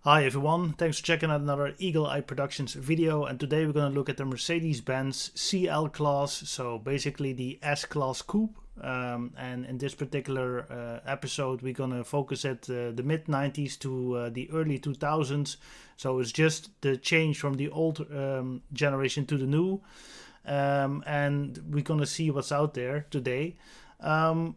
Hi everyone, thanks for checking out another Eagle Eye Productions video, and today we're going to look at the Mercedes-Benz CL class, so basically the S-Class coupe. And in this particular episode we're going to focus at the mid-90s to the early 2000s, so it's just the change from the old generation to the new, and we're going to see what's out there today.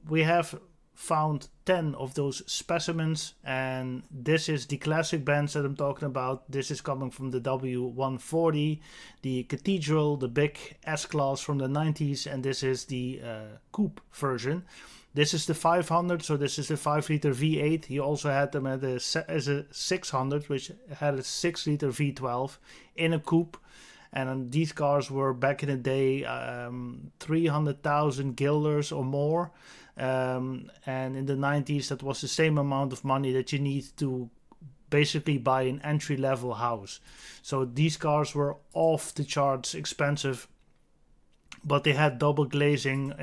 We have found 10 of those specimens, and this is the classic Benz that I'm talking about. This is coming from the W140, the Cathedral, the big S-Class from the 90s, and this is the coupe version. This is the 500, so this is the 5-liter V8. He also had them as a 600, which had a 6-liter V12 in a coupe. And these cars were back in the day 300,000 guilders or more. And in the 90s, that was the same amount of money that you need to basically buy an entry-level house. So these cars were off the charts expensive, but they had double glazing.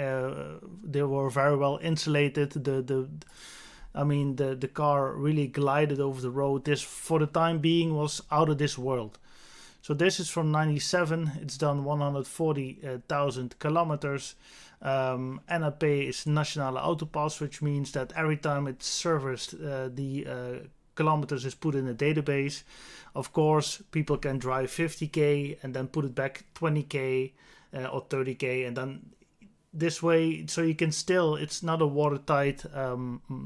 They were very well insulated. The car really glided over the road. This, for the time being, was out of this world. So this is from 97, it's done 140,000 kilometers. NAP is Nationale Autopass, which means that every time it's serviced, the kilometers is put in a database. Of course, people can drive 50k and then put it back 20k or 30k, and then this way, so you can still, it's not a watertight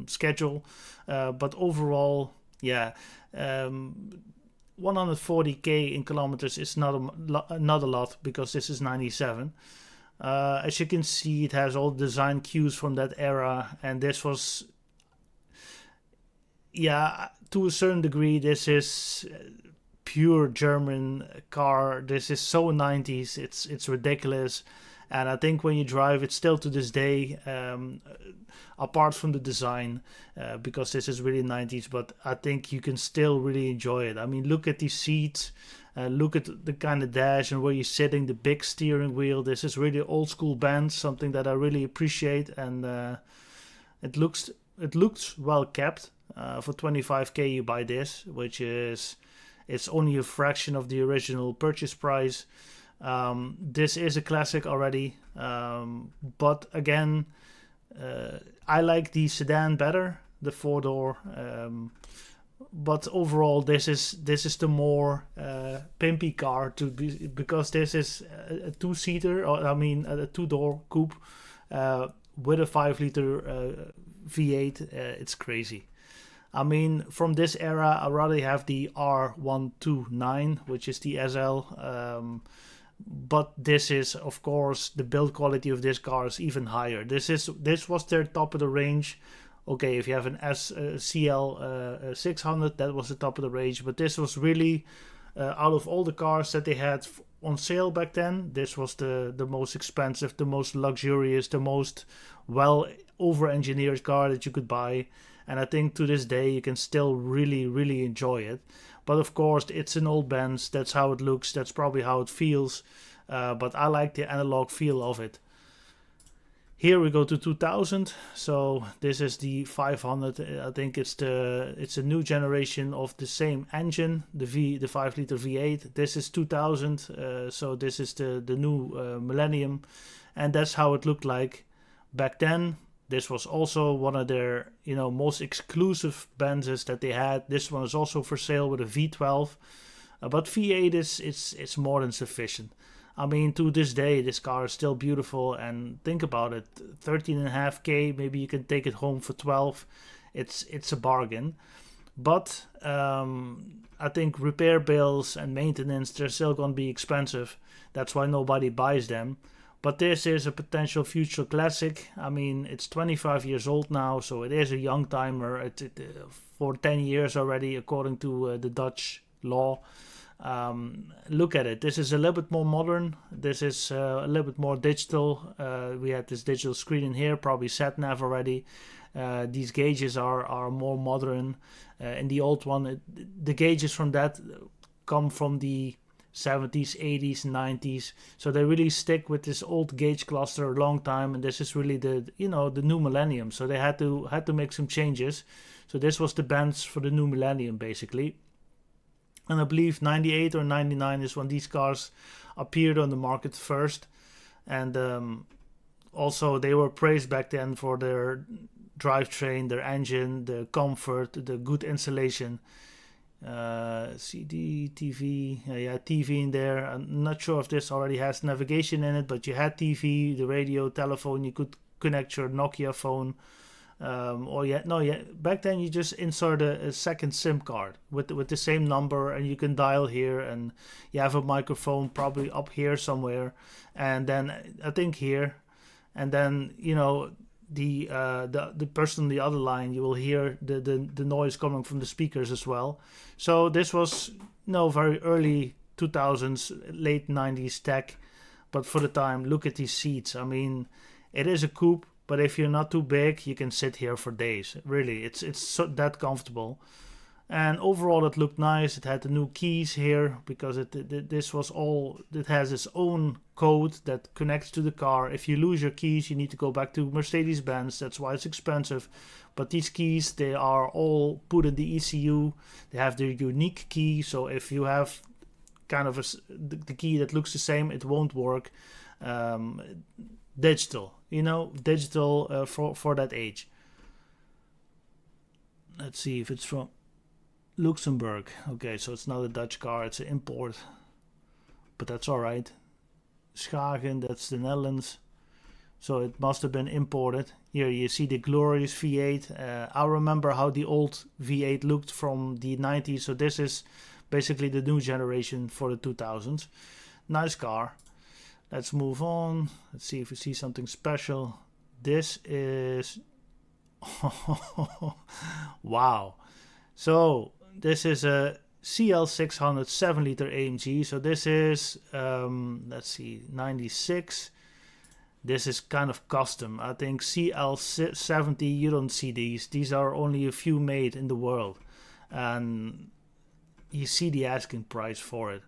schedule, but overall, yeah. 140k in kilometers is not a lot, because this is 97. As you can see, it has all design cues from that era, and this was, yeah, to a certain degree, this is pure German car. This is so 90s, it's ridiculous. And I think when you drive it still to this day, apart from the design, because this is really 90s, but I think you can still really enjoy it. I mean, look at these seats, look at the kind of dash and where you're sitting, the big steering wheel. This is really old school Benz, something that I really appreciate, and it looks well kept. For 25k you buy this, which is, it's only a fraction of the original purchase price. This is a classic already, but again, I like the sedan better, the 4-door, but overall this is the more pimpy car to be, because this is a 2-seater, or I mean a 2-door coupe with a 5-liter V8. It's crazy. I mean, from this era, I'd rather have the R129, which is the SL. But this is, of course, the build quality of this car is even higher. This was their top of the range. Okay, if you have an CL 600, that was the top of the range. But this was really, out of all the cars that they had on sale back then, this was the most expensive, the most luxurious, the most well over-engineered car that you could buy. And I think to this day you can still really, really enjoy it. But of course, it's an old Benz. That's how it looks. That's probably how it feels. But I like the analog feel of it. Here we go to 2000. So this is the 500. I think it's a new generation of the same engine, the 5-liter V8. This is 2000. So this is the new millennium, and that's how it looked like back then. This was also one of their, most exclusive Benzes that they had. This one is also for sale with a V12, but V8 it's more than sufficient. I mean, to this day, this car is still beautiful, and think about it, 13.5k, maybe you can take it home for 12. It's a bargain, but I think repair bills and maintenance, they're still going to be expensive. That's why nobody buys them. But this is a potential future classic. I mean, it's 25 years old now, so it is a young timer. For 10 years already, according to the Dutch law. Look at it. This is a little bit more modern. This is a little bit more digital. We had this digital screen in here, probably sat-nav already. These gauges are more modern. In the old one, the gauges from that come from the 70s, 80s, 90s. So they really stick with this old gauge cluster a long time, and this is really the new millennium. So they had to make some changes. So this was the Benz for the new millennium, basically. And I believe 98 or 99 is when these cars appeared on the market first. And also they were praised back then for their drivetrain, their engine, the comfort, the good insulation. CD, TV, yeah, TV in there. I'm not sure if this already has navigation in it, but you had TV, the radio, telephone. You could connect your Nokia phone. Back then you just insert a second SIM card with the same number, and you can dial here, and you have a microphone probably up here somewhere, and then I think here, and then the person on the other line, you will hear the noise coming from the speakers as well. So this was very early 2000s, late 90s tech, but for the time, look at these seats. I mean, it is a coupe, but if you're not too big, you can sit here for days. Really, it's that comfortable. And overall, it looked nice. It had the new keys here because it has its own code that connects to the car. If you lose your keys, you need to go back to Mercedes-Benz. That's why it's expensive. But these keys, they are all put in the ECU. They have their unique key. So if you have kind of the key that looks the same, it won't work. Digital, for that age. Let's see if it's from Luxembourg. Okay, so it's not a Dutch car, it's an import. But that's alright. Schagen, that's the Netherlands. So it must have been imported. Here you see the glorious V8. I remember how the old V8 looked from the 90s. So this is basically the new generation for the 2000s. Nice car. Let's move on. Let's see if we see something special. This is... wow. So this is a CL600 7-liter AMG. So this is, let's see, 96. This is kind of custom. I think CL70, you don't see these. These are only a few made in the world. And you see the asking price for it.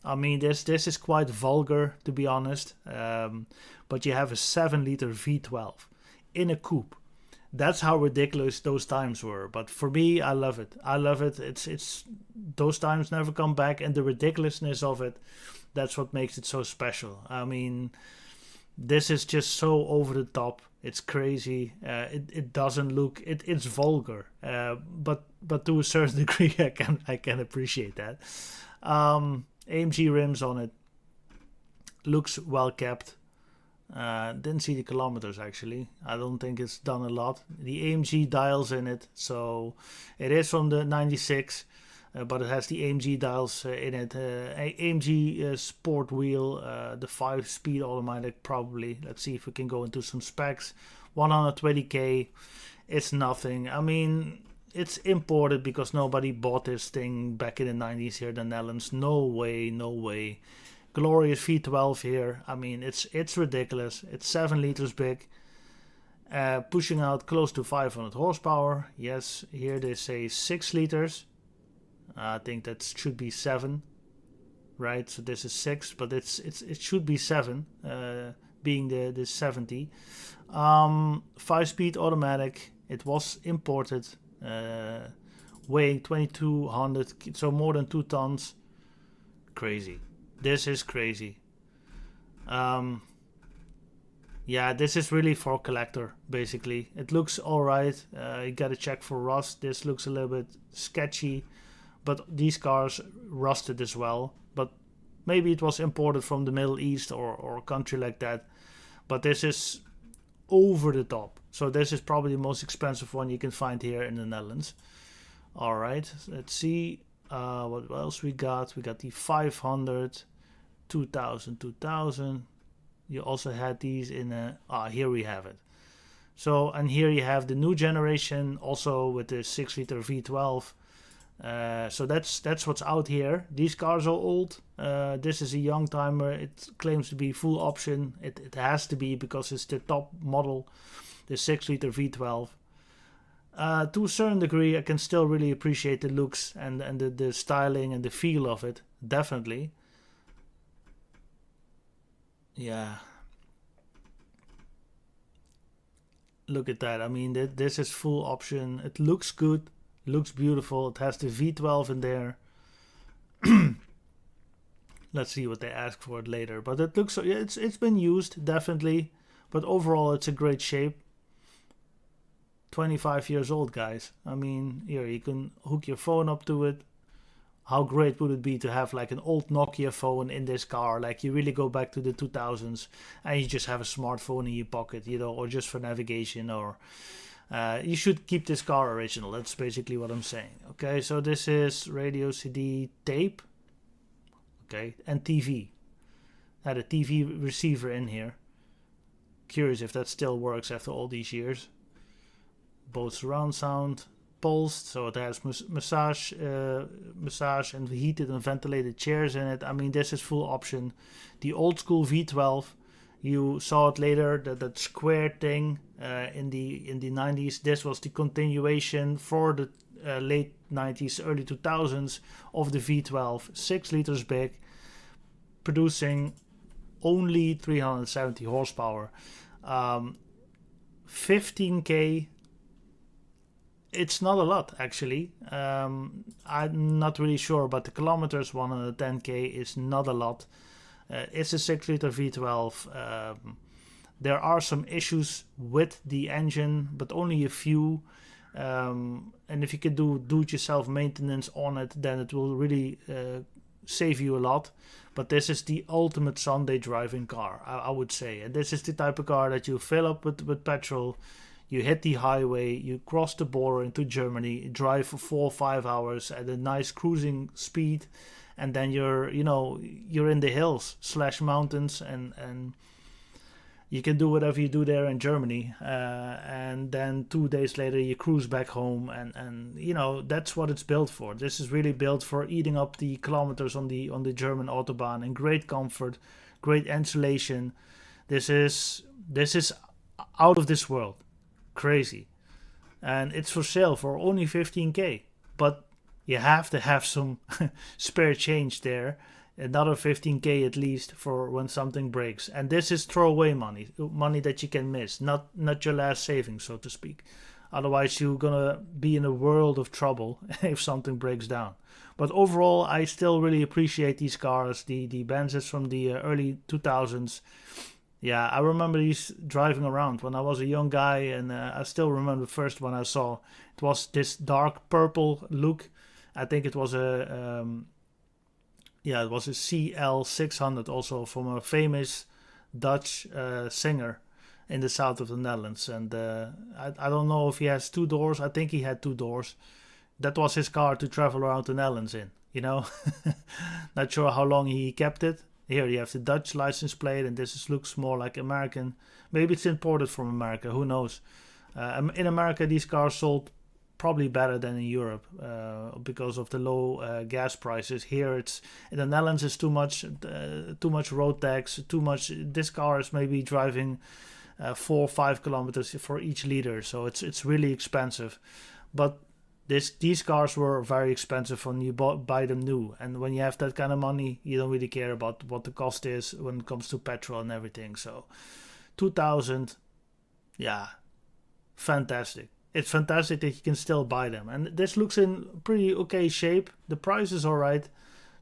I mean, this is quite vulgar, to be honest. But you have a 7-liter V12 in a coupe. That's how ridiculous those times were. But for me, I love it. I love it. It's those times never come back, and the ridiculousness of it, that's what makes it so special. I mean, this is just so over the top. It's crazy. It doesn't look. It's vulgar. But to a certain degree, I can appreciate that. AMG rims on it. Looks well kept. Didn't see the kilometers actually. I don't think it's done a lot. The AMG dials in it, so it is from the 96, but it has the AMG dials in it. AMG sport wheel, the 5-speed automatic probably. Let's see if we can go into some specs. 120k, it's nothing. I mean, it's imported because nobody bought this thing back in the 90s here in the Netherlands. No way, no way. Glorious V12 here. I mean, it's ridiculous. It's 7 liters big, pushing out close to 500 horsepower. Yes, here they say 6 liters. I think that should be 7, right? So this is 6, but it should be 7, being the 70. 5-speed automatic. It was imported, weighing 2200, so more than 2 tons. Crazy. This is crazy. Yeah, this is really for a collector, basically. It looks alright. You gotta check for rust. This looks a little bit sketchy, but these cars rusted as well. But maybe it was imported from the Middle East or a country like that. But this is over the top. So this is probably the most expensive one you can find here in the Netherlands. Alright, let's see. What else we got? We got the 500, 2000. You also had these in here we have it. So, and here you have the new generation also with the 6-liter V12. So that's what's out here. These cars are old. This is a young timer. It claims to be full option. It has to be because it's the top model, the 6-liter V12. To a certain degree, I can still really appreciate the looks and the styling and the feel of it. Definitely. Yeah. Look at that. I mean, this is full option. It looks good. Looks beautiful. It has the V12 in there. Let's see what they ask for it later. But it looks, yeah, it's been used definitely, but overall it's a great shape. 25 years old, guys. I mean, here you can hook your phone up to it. How great would it be to have like an old Nokia phone in this car? Like you really go back to the 2000s and you just have a smartphone in your pocket, you know, or just for navigation. Or you should keep this car original. That's basically what I'm saying. Okay, so this is radio, CD, tape. Okay, and TV. Had a TV receiver in here. Curious if that still works after all these years. Both surround sound, pulsed, so it has massage and heated and ventilated chairs in it. I mean, this is full option. The old school V12, you saw it later, that square thing in the 90s. This was the continuation for the late 90s, early 2000s of the V12, 6 liters big, producing only 370 horsepower. 15k. It's not a lot, actually. I'm not really sure, but the kilometers, 110k, is not a lot. It's a 6-liter V12. There are some issues with the engine, but only a few. And if you can do it-yourself maintenance on it, then it will really save you a lot. But this is the ultimate Sunday driving car, I would say. And this is the type of car that you fill up with petrol. You hit the highway, you cross the border into Germany, drive for 4 or 5 hours at a nice cruising speed, and then you're in the hills / mountains, and you can do whatever you do there in Germany, and then 2 days later you cruise back home, and that's what it's built for. This is really built for eating up the kilometers on the German autobahn, and great comfort, great insulation. This is out of this world. Crazy. And it's for sale for only 15k, but you have to have some spare change there, another 15k at least for when something breaks. And this is throwaway money that you can miss, not your last savings, so to speak. Otherwise you're gonna be in a world of trouble if something breaks down. But overall, I still really appreciate these cars, the Benzes from the early 2000s. Yeah, I remember these driving around when I was a young guy, and I still remember the first one I saw. It was this dark purple look. I think it was a CL600, also from a famous Dutch singer in the south of the Netherlands. And I don't know if he has 2 doors. I think he had 2 doors. That was his car to travel around the Netherlands in, Not sure how long he kept it. Here you have the Dutch license plate, and this looks more like American. Maybe it's imported from America, who knows. In America, these cars sold probably better than in Europe because of the low gas prices. Here, it's in the Netherlands, it's too much road tax, too much. This car is maybe driving 4 or 5 kilometers for each liter, so it's really expensive. But these cars were very expensive when you buy them new, and when you have that kind of money, you don't really care about what the cost is when it comes to petrol and everything. So 2000, yeah, fantastic. It's fantastic that you can still buy them, and this looks in pretty okay shape. The price is all right,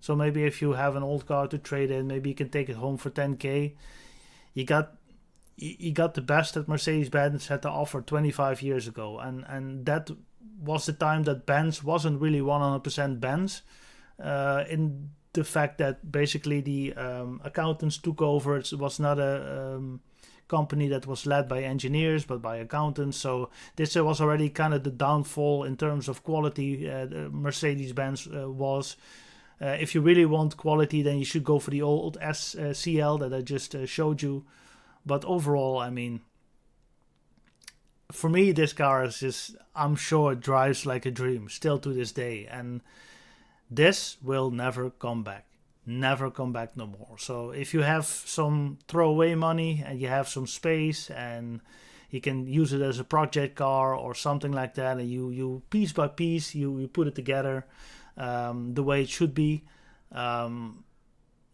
so maybe if you have an old car to trade in, maybe you can take it home for 10k. You got the best that Mercedes-Benz had to offer 25 years ago, and that was the time that Benz wasn't really 100% Benz, in the fact that basically the accountants took over. It was not a company that was led by engineers but by accountants, so this was already kind of the downfall in terms of quality. Mercedes-Benz was. If you really want quality, then you should go for the old SCL that I just showed you. But overall, I mean, for me, this car is just, I'm sure it drives like a dream still to this day. And this will never come back. Never come back no more. So if you have some throwaway money and you have some space and you can use it as a project car or something like that, and you piece by piece, you put it together the way it should be,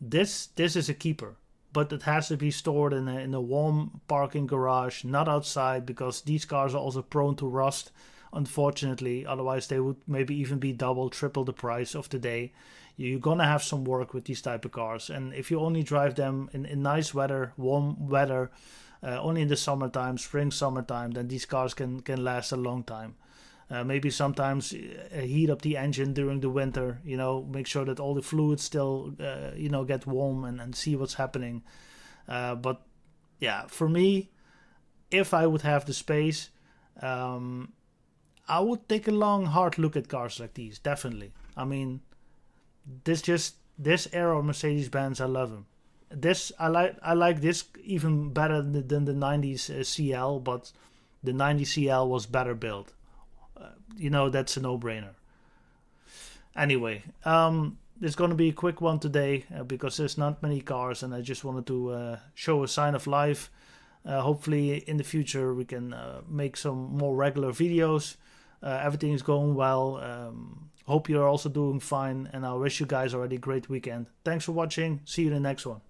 this is a keeper. But it has to be stored in a warm parking garage, not outside, because these cars are also prone to rust unfortunately. Otherwise they would maybe even be double, triple the price of today. You're gonna have some work with these type of cars, and if you only drive them in nice weather, warm weather, only in the summertime, spring, summertime, then these cars can last a long time. Maybe sometimes heat up the engine during the winter, make sure that all the fluids still, get warm, and see what's happening. But yeah, for me, if I would have the space, I would take a long, hard look at cars like these, definitely. I mean, this era of Mercedes-Benz, I love them. I like this even better than the 90s CL, but the 90s CL was better built. That's a no-brainer. Anyway, it's going to be a quick one today because there's not many cars, and I just wanted to show a sign of life. Hopefully in the future we can make some more regular videos. Everything is going well. Hope you're also doing fine, and I wish you guys already a great weekend. Thanks for watching. See you in the next one.